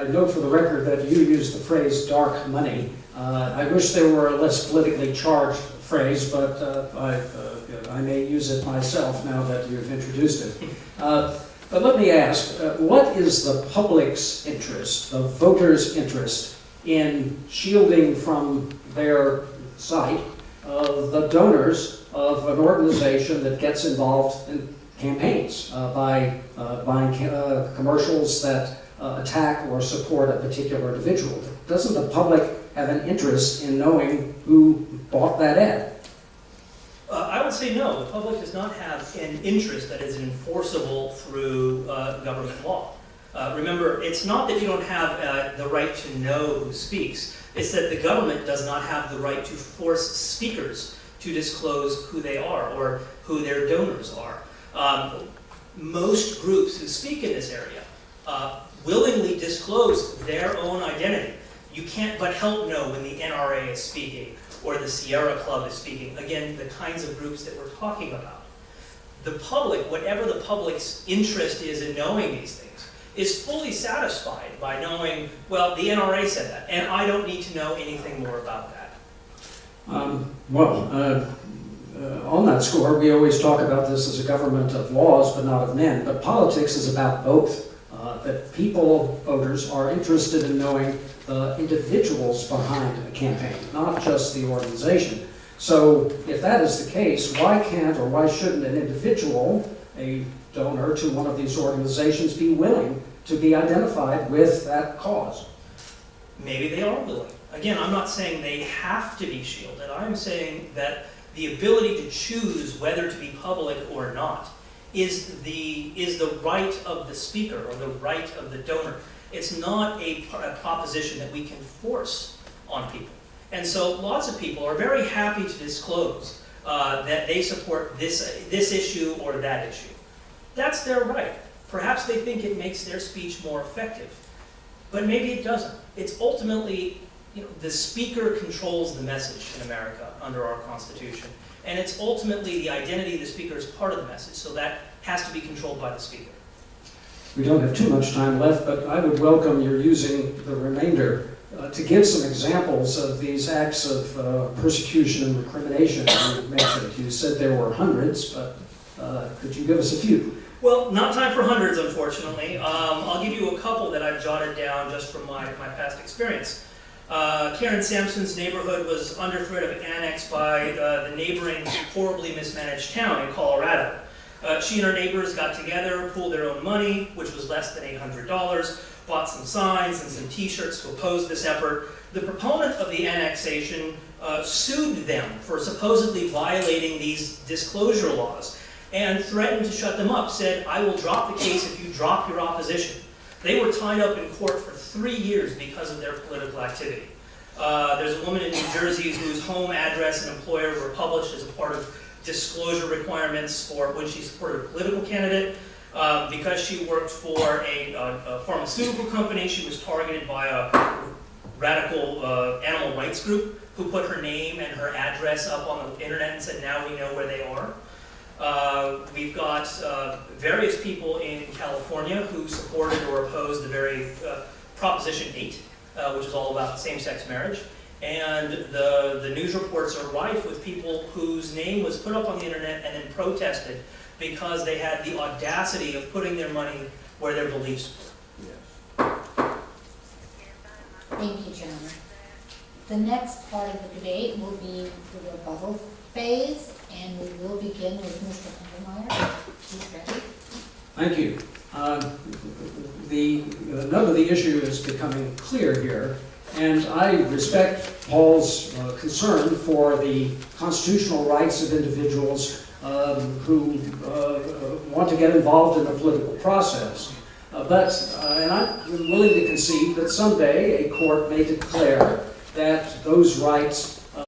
note for the record that you used the phrase dark money. I wish there were a less politically charged phrase, but I may use it myself now that you've introduced it. But let me ask, what is the public's interest, the voters' interest, in shielding from their sight the donors of an organization that gets involved in campaigns by buying commercials that attack or support a particular individual? Doesn't the public have an interest in knowing who bought that ad? I would say no. The public does not have an interest that is enforceable through government law. Remember, it's not that you don't have the right to know who speaks. It's that the government does not have the right to force speakers to disclose who they are or who their donors are. Most groups who speak in this area willingly disclose their own identity. You can't but help know when the NRA is speaking or the Sierra Club is speaking. Again, the kinds of groups that we're talking about. The public, whatever the public's interest is in knowing these things, is fully satisfied by knowing, well, the NRA said that, and I don't need to know anything more about that. On that score, we always talk about this as a government of laws, but not of men. But politics is about both. That people, voters, are interested in knowing the individuals behind a campaign, not just the organization. So if that is the case, why can't or why shouldn't an individual, a donor to one of these organizations, be willing to be identified with that cause? Maybe they are willing. Again, I'm not saying they have to be shielded. I'm saying that the ability to choose whether to be public or not is the right of the speaker or the right of the donor. It's not a proposition that we can force on people. And so lots of people are very happy to disclose that they support this issue or that issue. That's their right. Perhaps they think it makes their speech more effective, but maybe it doesn't. It's ultimately, the speaker controls the message in America under our Constitution. And it's ultimately the identity of the speaker is part of the message, so that has to be controlled by the speaker. We don't have too much time left, but I would welcome your using the remainder to give some examples of these acts of persecution and recrimination you mentioned. You said there were hundreds, but could you give us a few? Well, not time for hundreds, unfortunately. I'll give you a couple that I've jotted down just from my past experience. Karen Sampson's neighborhood was under threat of annex by the neighboring horribly mismanaged town in Colorado. She and her neighbors got together, pooled their own money, which was less than $800, bought some signs and some t-shirts to oppose this effort. The proponent of the annexation sued them for supposedly violating these disclosure laws and threatened to shut them up, said, "I will drop the case if you drop your opposition." They were tied up in court for 3 years because of their political activity. There's a woman in New Jersey whose home address and employer were published as a part of disclosure requirements for when she supported a political candidate. Because she worked for a pharmaceutical company, she was targeted by a radical animal rights group who put her name and her address up on the internet and said, "Now we know where they are." We've got various people in California who supported or opposed the very Proposition 8, which is all about same-sex marriage. And the news reports are rife with people whose name was put up on the internet and then protested because they had the audacity of putting their money where their beliefs were. Thank you, John. The next part of the debate will be the rebuttal phase, and we will begin with Mr. Undermeyer. He's ready. Thank you. The nub of the issue is becoming clear here, and I respect Paul's concern for the constitutional rights of individuals who want to get involved in the political process. And I'm willing to concede that someday a court may declare that those rights